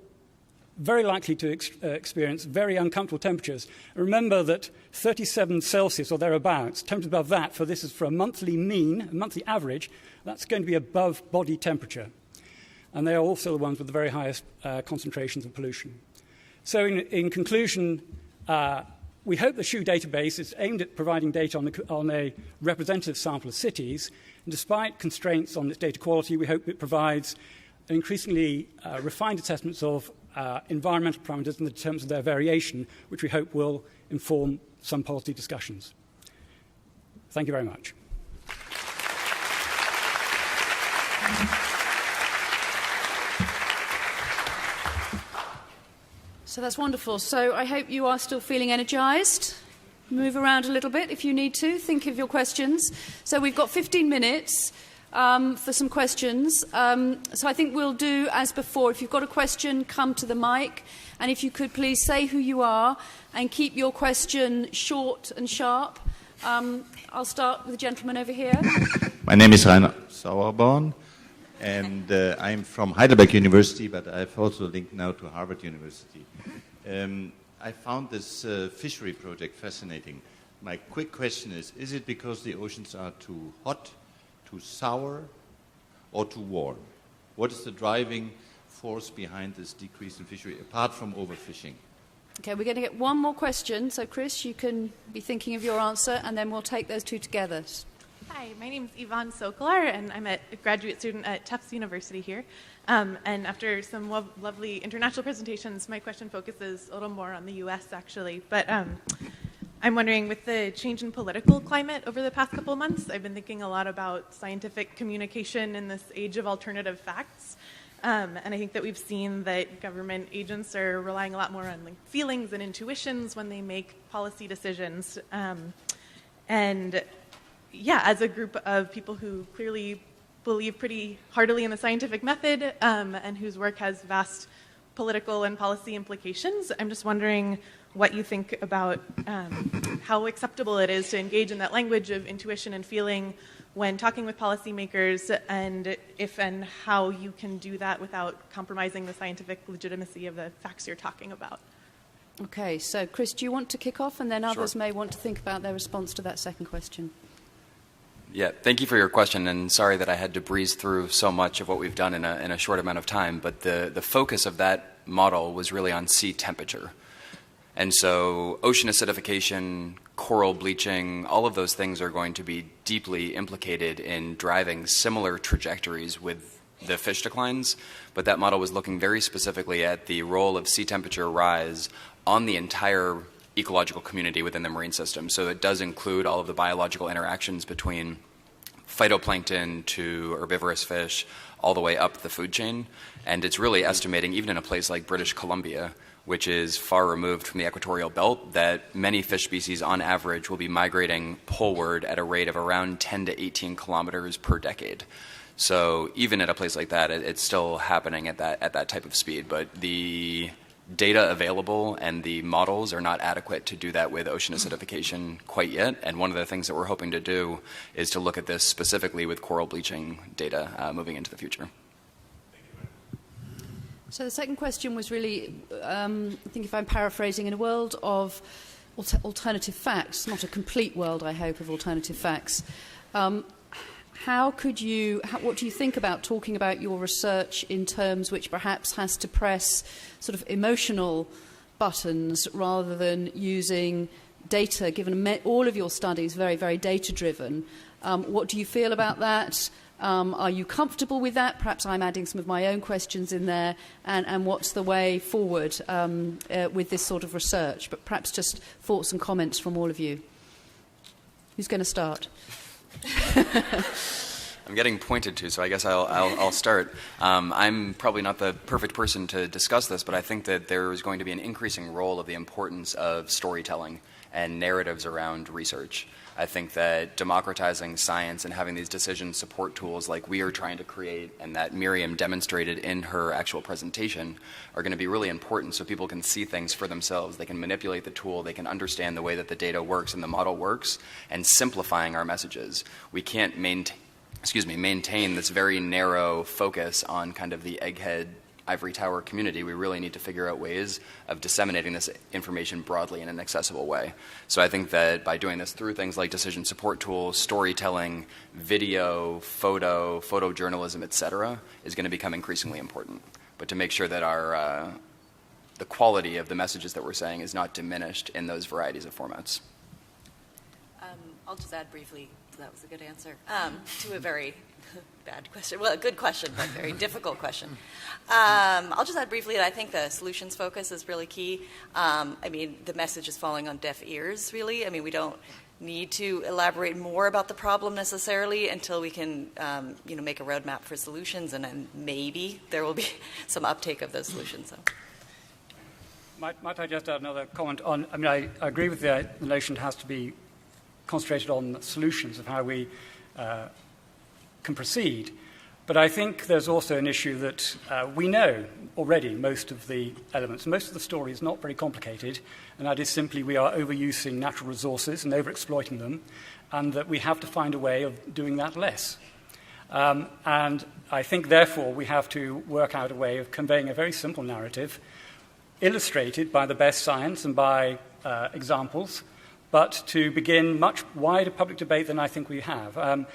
very likely to experience very uncomfortable temperatures. Remember that 37 Celsius or thereabouts, temperatures above that, this is for a monthly mean, a monthly average, that's going to be above body temperature. And they are also the ones with the very highest concentrations of pollution. So in conclusion, we hope the SHU database is aimed at providing data on a representative sample of cities. And despite constraints on its data quality, we hope it provides increasingly refined assessments of environmental parameters in terms of their variation, which we hope will inform some policy discussions. Thank you very much. So that's wonderful. So I hope you are still feeling energized. Move around a little bit if you need to. Think of your questions. So we've got 15 minutes for some questions. So I think we'll do as before. If you've got a question, come to the mic. And if you could please say who you are and keep your question short and sharp. I'll start with the gentleman over here. My name is Rainer Sauerborn, and I'm from Heidelberg University, but I've also linked now to Harvard University. I found this fishery project fascinating. My quick question is it because the oceans are too hot, too sour, or too warm? What is the driving force behind this decrease in fishery, apart from overfishing? Okay, we're going to get one more question. So, Chris, you can be thinking of your answer, and then we'll take those two together. Hi, my name is Yvonne Sokolar, and I'm a graduate student at Tufts University here. And after some lovely international presentations, my question focuses a little more on the U.S., actually. But I'm wondering, with the change in political climate over the past couple of months, I've been thinking a lot about scientific communication in this age of alternative facts. And I think that we've seen that government agents are relying a lot more on feelings and intuitions when they make policy decisions. And yeah, as a group of people who clearly believe pretty heartily in the scientific method and whose work has vast political and policy implications, I'm just wondering what you think about how acceptable it is to engage in that language of intuition and feeling when talking with policymakers, and if and how you can do that without compromising the scientific legitimacy of the facts you're talking about. Okay, so Chris, do you want to kick off, and then others Sure. may want to think about their response to that second question? Yeah, thank you for your question, and sorry that I had to breeze through so much of what we've done in a short amount of time, but the focus of that model was really on sea temperature. And so ocean acidification, coral bleaching, all of those things are going to be deeply implicated in driving similar trajectories with the fish declines, but that model was looking very specifically at the role of sea temperature rise on the entire ecological community within the marine system. So it does include all of the biological interactions between phytoplankton to herbivorous fish all the way up the food chain. And it's really estimating, even in a place like British Columbia, which is far removed from the equatorial belt, that many fish species on average will be migrating poleward at a rate of around 10 to 18 kilometers per decade. So even at a place like that, it's still happening at that type of speed. But the data available and the models are not adequate to do that with ocean acidification quite yet. And one of the things that we're hoping to do is to look at this specifically with coral bleaching data moving into the future. So the second question was really, I think if I'm paraphrasing, in a world of alternative facts, not a complete world, I hope, of alternative facts, what do you think about talking about your research in terms which perhaps has to press sort of emotional buttons rather than using data, given all of your studies very, very data-driven? What do you feel about that? Are you comfortable with that? Perhaps I'm adding some of my own questions in there. And what's the way forward with this sort of research? But perhaps just thoughts and comments from all of you. Who's going to start? I'm getting pointed to, so I guess I'll start. I'm probably not the perfect person to discuss this, but I think that there is going to be an increasing role of the importance of storytelling and narratives around research. I think that democratizing science and having these decision support tools like we are trying to create and that Miriam demonstrated in her actual presentation are going to be really important so people can see things for themselves. They can manipulate the tool, they can understand the way that the data works and the model works, and simplifying our messages. We can't maintain this very narrow focus on kind of the egghead ivory tower community. We really need to figure out ways of disseminating this information broadly in an accessible way. So I think that by doing this through things like decision support tools, storytelling, video, photojournalism, etc., is going to become increasingly important. But to make sure that our the quality of the messages that we're saying is not diminished in those varieties of formats. I'll just add briefly, that was a good answer, to a very bad question. Well, a good question, but very difficult question. I'll just add briefly that I think the solutions focus is really key. I mean, the message is falling on deaf ears, really. I mean, we don't need to elaborate more about the problem necessarily until we can, make a roadmap for solutions, and then maybe there will be some uptake of those solutions. So. Might I just add another comment on? I mean, I agree with the notion it has to be concentrated on solutions of how we can proceed. But I think there's also an issue that we know already most of the elements. Most of the story is not very complicated, and that is simply we are overusing natural resources and overexploiting them, and that we have to find a way of doing that less. And I think, therefore, we have to work out a way of conveying a very simple narrative, illustrated by the best science and by examples, but to begin much wider public debate than I think we have.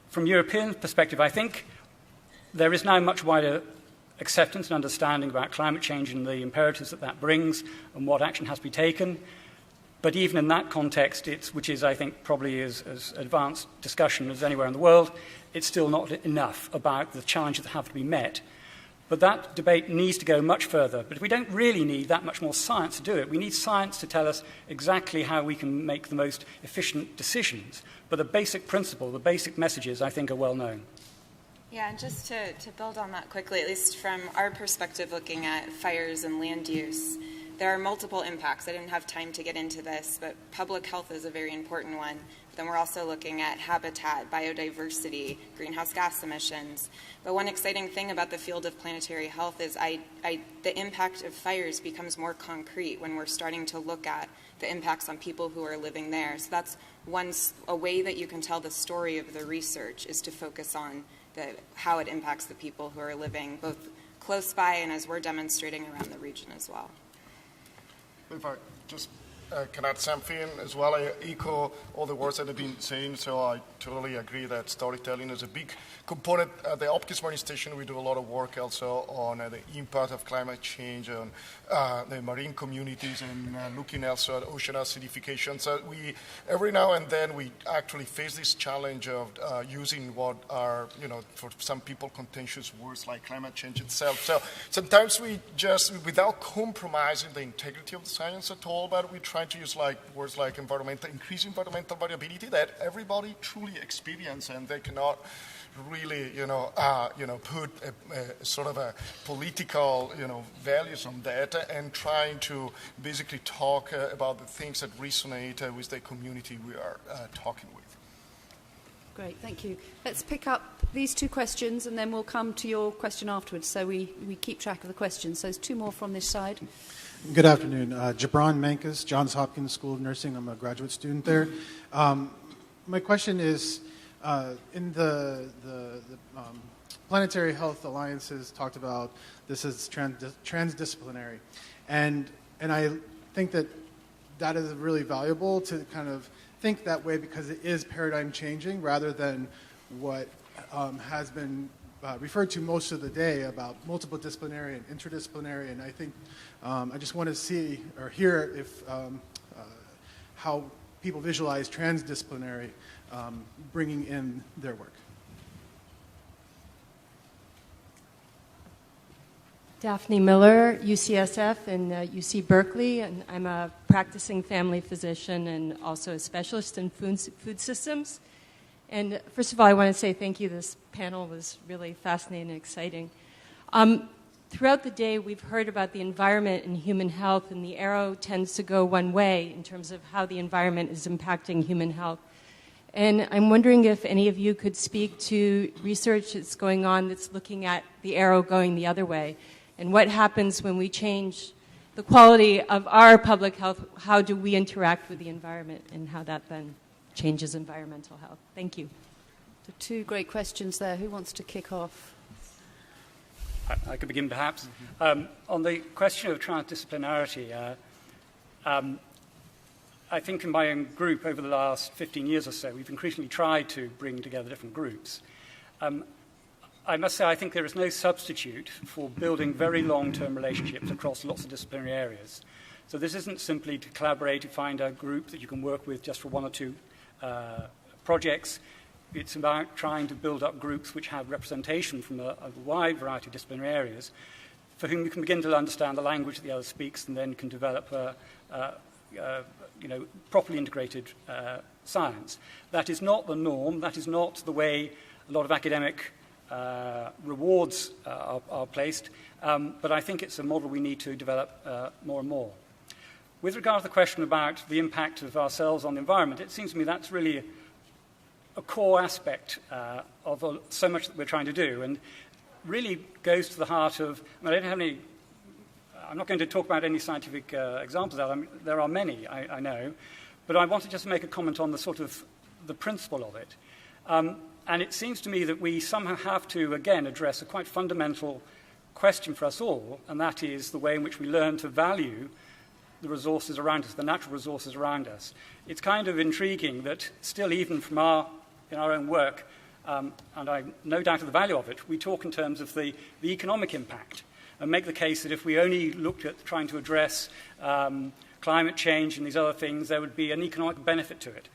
From European perspective, I think there is now much wider acceptance and understanding about climate change and the imperatives that brings and what action has to be taken. But even in that context, which is, I think, probably as advanced discussion as anywhere in the world, it's still not enough about the challenges that have to be met. But that debate needs to go much further. But we don't really need that much more science to do it. We need science to tell us exactly how we can make the most efficient decisions. But the basic principle, the basic messages, I think, are well known. Yeah, and just to build on that quickly, at least from our perspective looking at fires and land use, there are multiple impacts. I didn't have time to get into this, but public health is a very important one. Then we're also looking at habitat, biodiversity, greenhouse gas emissions. But one exciting thing about the field of planetary health is the impact of fires becomes more concrete when we're starting to look at the impacts on people who are living there. So that's a way that you can tell the story of the research is to focus on how it impacts the people who are living both close by and as we're demonstrating around the region as well. If I just can add something as well, I echo all the words that have been saying, so I totally agree that storytelling is a big component. At the Hopkins Marine Station, we do a lot of work also on the impact of climate change on the marine communities and looking also at ocean acidification. So every now and then, we actually face this challenge of using what are, for some people, contentious words like climate change itself. So sometimes we just, without compromising the integrity of the science at all, but we try to use words like increase environmental variability that everybody truly experience, and they cannot really, put a sort of a political, values on that, and trying to basically talk about the things that resonate with the community we are talking with. Great, thank you. Let's pick up these two questions, and then we'll come to your question afterwards, so we keep track of the questions. So there's two more from this side. Good afternoon. Jabron Mankas, Johns Hopkins School of Nursing. I'm a graduate student there. My question is, in the Planetary Health Alliance has talked about this as transdisciplinary, and I think that is really valuable to kind of think that way because it is paradigm changing rather than what has been referred to most of the day about multiple disciplinary and interdisciplinary, and I think I just want to see or hear if how people visualize transdisciplinary bringing in their work. Daphne Miller, UCSF and UC Berkeley, and I'm a practicing family physician and also a specialist in food systems. And first of all, I want to say thank you. This panel was really fascinating and exciting. Throughout the day, we've heard about the environment and human health, and the arrow tends to go one way in terms of how the environment is impacting human health. And I'm wondering if any of you could speak to research that's going on that's looking at the arrow going the other way, and what happens when we change the quality of our public health, how do we interact with the environment, and how that then changes environmental health. Thank you. So two great questions there. Who wants to kick off? I could begin, perhaps. On the question of transdisciplinarity, I think in my own group over the last 15 years or so, we've increasingly tried to bring together different groups. I must say I think there is no substitute for building very long-term relationships across lots of disciplinary areas. So this isn't simply to collaborate, to find a group that you can work with just for one or two projects. It's about trying to build up groups which have representation from a wide variety of disciplinary areas, for whom you can begin to understand the language that the other speaks, and then can develop properly integrated science. That is not the norm. That is not the way a lot of academic rewards are placed, but I think it's a model we need to develop more and more. With regard to the question about the impact of ourselves on the environment, it seems to me that's really a core aspect of so much that we're trying to do, and really goes to the heart of, I'm not going to talk about any scientific examples of them. There are many, I know, but I want to just make a comment on the principle of it. And it seems to me that we somehow have to, again, address a quite fundamental question for us all, and that is the way in which we learn to value the resources around us, the natural resources around us. It's kind of intriguing that still, even in our own work, and I no doubt of the value of it, we talk in terms of the economic impact and make the case that if we only looked at trying to address climate change and these other things, there would be an economic benefit to it.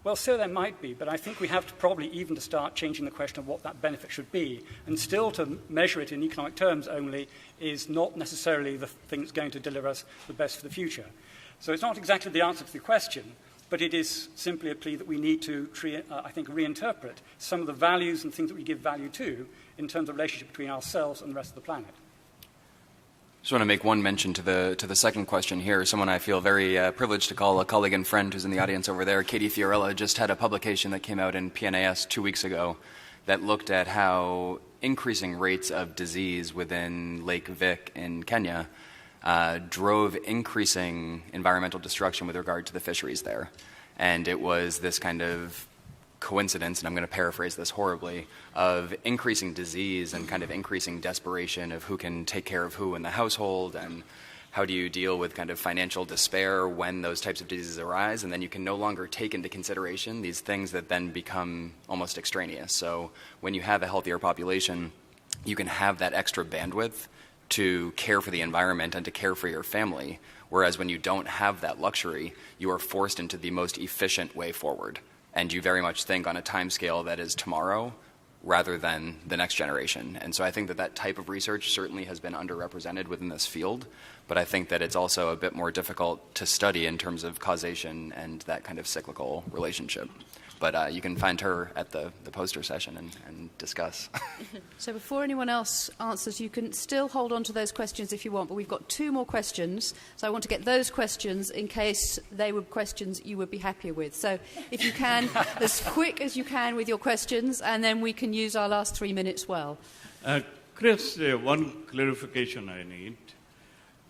Well, so there might be, but I think we have to probably even to start changing the question of what that benefit should be. And still to measure it in economic terms only is not necessarily the thing that's going to deliver us the best for the future. So it's not exactly the answer to the question, but it is simply a plea that we need to, I think, reinterpret some of the values and things that we give value to in terms of relationship between ourselves and the rest of the planet. Just want to make one mention to the second question here. Someone I feel very privileged to call a colleague and friend who's in the audience over there, Katie Fiorella, just had a publication that came out in PNAS 2 weeks ago that looked at how increasing rates of disease within Lake Vic in Kenya drove increasing environmental destruction with regard to the fisheries there. And it was this kind of coincidence, and I'm going to paraphrase this horribly, of increasing disease and kind of increasing desperation of who can take care of who in the household, and how do you deal with kind of financial despair when those types of diseases arise, and then you can no longer take into consideration these things that then become almost extraneous. So when you have a healthier population, you can have that extra bandwidth to care for the environment and to care for your family, whereas when you don't have that luxury, you are forced into the most efficient way forward. And you very much think on a time scale that is tomorrow rather than the next generation. And so I think that type of research certainly has been underrepresented within this field, but I think that it's also a bit more difficult to study in terms of causation and that kind of cyclical relationship. But you can find her at the poster session and discuss. So before anyone else answers, you can still hold on to those questions if you want, but we've got 2 more questions. So I want to get those questions in case they were questions you would be happier with. So if you can, as quick as you can with your questions, and then we can use our last 3 minutes well. Chris, one clarification I need.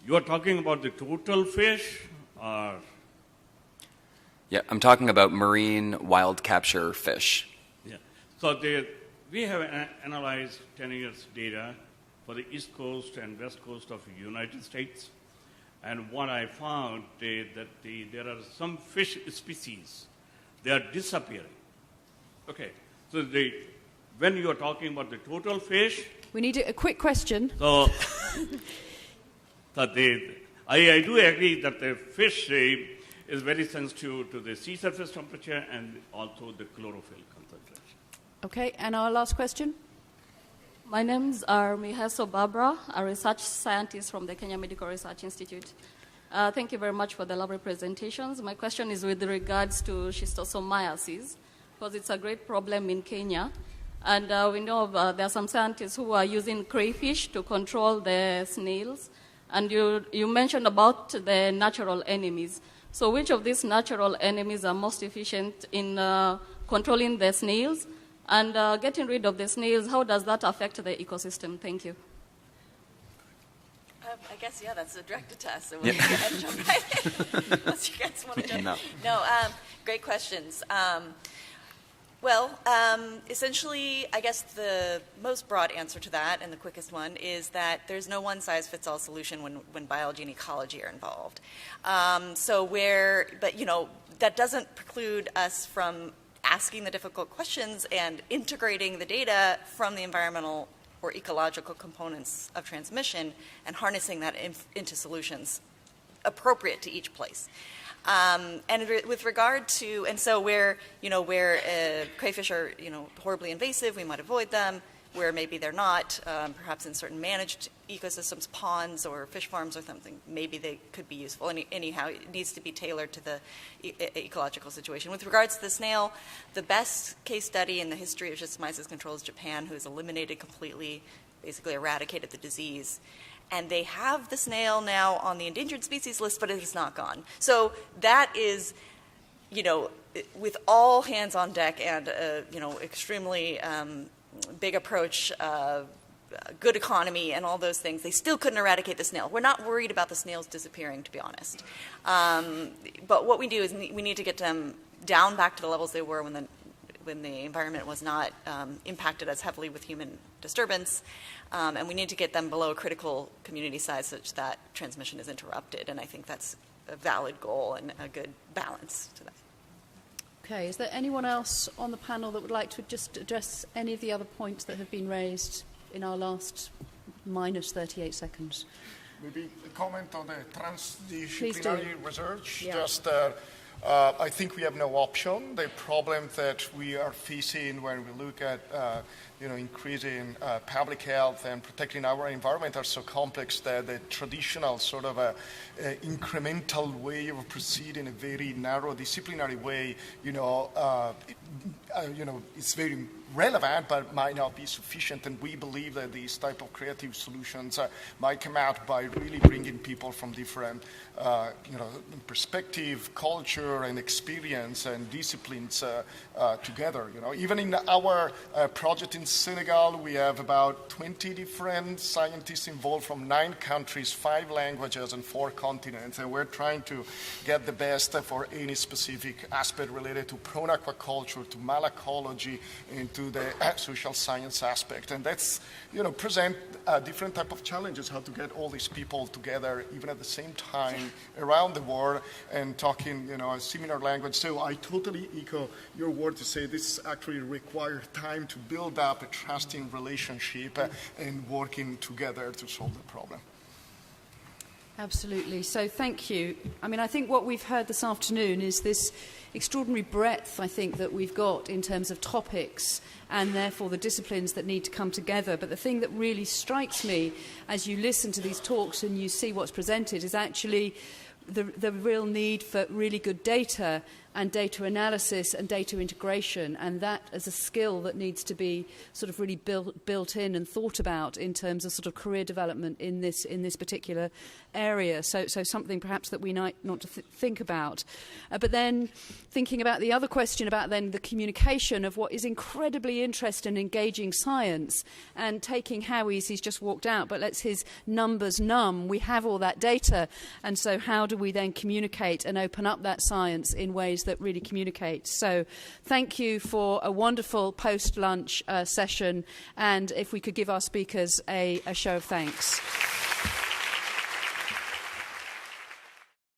You are talking about the total fish or... Yeah, I'm talking about marine wild capture fish. Yeah. So we have analyzed 10 years data for the East Coast and West Coast of the United States. And what I found that there are some fish species, they are disappearing. Okay. So when you are talking about the total fish... We need a quick question. So, I do agree that the fish is very sensitive to the sea surface temperature and also the chlorophyll concentration. Okay, and our last question? My name is Miheso Barbara, a research scientist from the Kenya Medical Research Institute. Thank you very much for the lovely presentations. My question is with regards to schistosomiasis, because it's a great problem in Kenya. And we know there are some scientists who are using crayfish to control the snails. And you mentioned about the natural enemies. So which of these natural enemies are most efficient in controlling the snails? And getting rid of the snails, how does that affect the ecosystem? Thank you. I guess, yeah, that's a directed test. So we'll jump right in. Unless you guys want to jump. No, great questions. Essentially, I guess the most broad answer to that, and the quickest one, is that there's no one-size-fits-all solution when biology and ecology are involved. That doesn't preclude us from asking the difficult questions and integrating the data from the environmental or ecological components of transmission and harnessing that into solutions appropriate to each place. And with regard to, and so where crayfish are, horribly invasive, we might avoid them. Where maybe they're not, perhaps in certain managed ecosystems, ponds or fish farms or something, maybe they could be useful. Anyhow, it needs to be tailored to the ecological situation. With regards to the snail, the best case study in the history of schistosomiasis control is Japan, who has eliminated completely, basically eradicated the disease. And they have the snail now on the endangered species list, but it is not gone. So that is, with all hands on deck and, extremely big approach, good economy, and all those things, they still couldn't eradicate the snail. We're not worried about the snails disappearing, to be honest. But what we do is we need to get them down back to the levels they were when the environment was not impacted as heavily with human disturbance, and we need to get them below a critical community size such that transmission is interrupted. And I think that's a valid goal and a good balance to that. Okay, is there anyone else on the panel that would like to just address any of the other points that have been raised in our last minus 38 seconds? Maybe a comment on the transdisciplinary research. Yeah. Just, I think we have no option. The problem that we are facing when we look at increasing public health and protecting our environment are so complex that the traditional sort of incremental way of proceeding, a very narrow disciplinary way, it's very relevant, but might not be sufficient. And we believe that these type of creative solutions might come out by really bringing people from different, perspective, culture, and experience and disciplines together. Even in our project in Senegal, we have about 20 different scientists involved from 9 countries, 5 languages, and 4 continents, and we're trying to get the best for any specific aspect related to prawn aquaculture, to malacology, and to the social science aspect. And that's, present different type of challenges, how to get all these people together, even at the same time, around the world, and talking, a similar language. So I totally echo your word to say this actually requires time to build up a trusting relationship and working together to solve the problem. Absolutely. So thank you. I think what we've heard this afternoon is this extraordinary breadth, I think, that we've got in terms of topics and therefore the disciplines that need to come together. But the thing that really strikes me as you listen to these talks and you see what's presented is actually the real need for really good data and data analysis and data integration, and that as a skill that needs to be sort of really built in and thought about in terms of sort of career development in this particular area. So something perhaps that we might not think about. But then thinking about the other question about then the communication of what is incredibly interesting and engaging science, and taking Howie's, he's just walked out, but let's his numbers numb. We have all that data, and so how do we then communicate and open up that science in ways that really communicate? So thank you for a wonderful post-lunch session, and if we could give our speakers a show of thanks.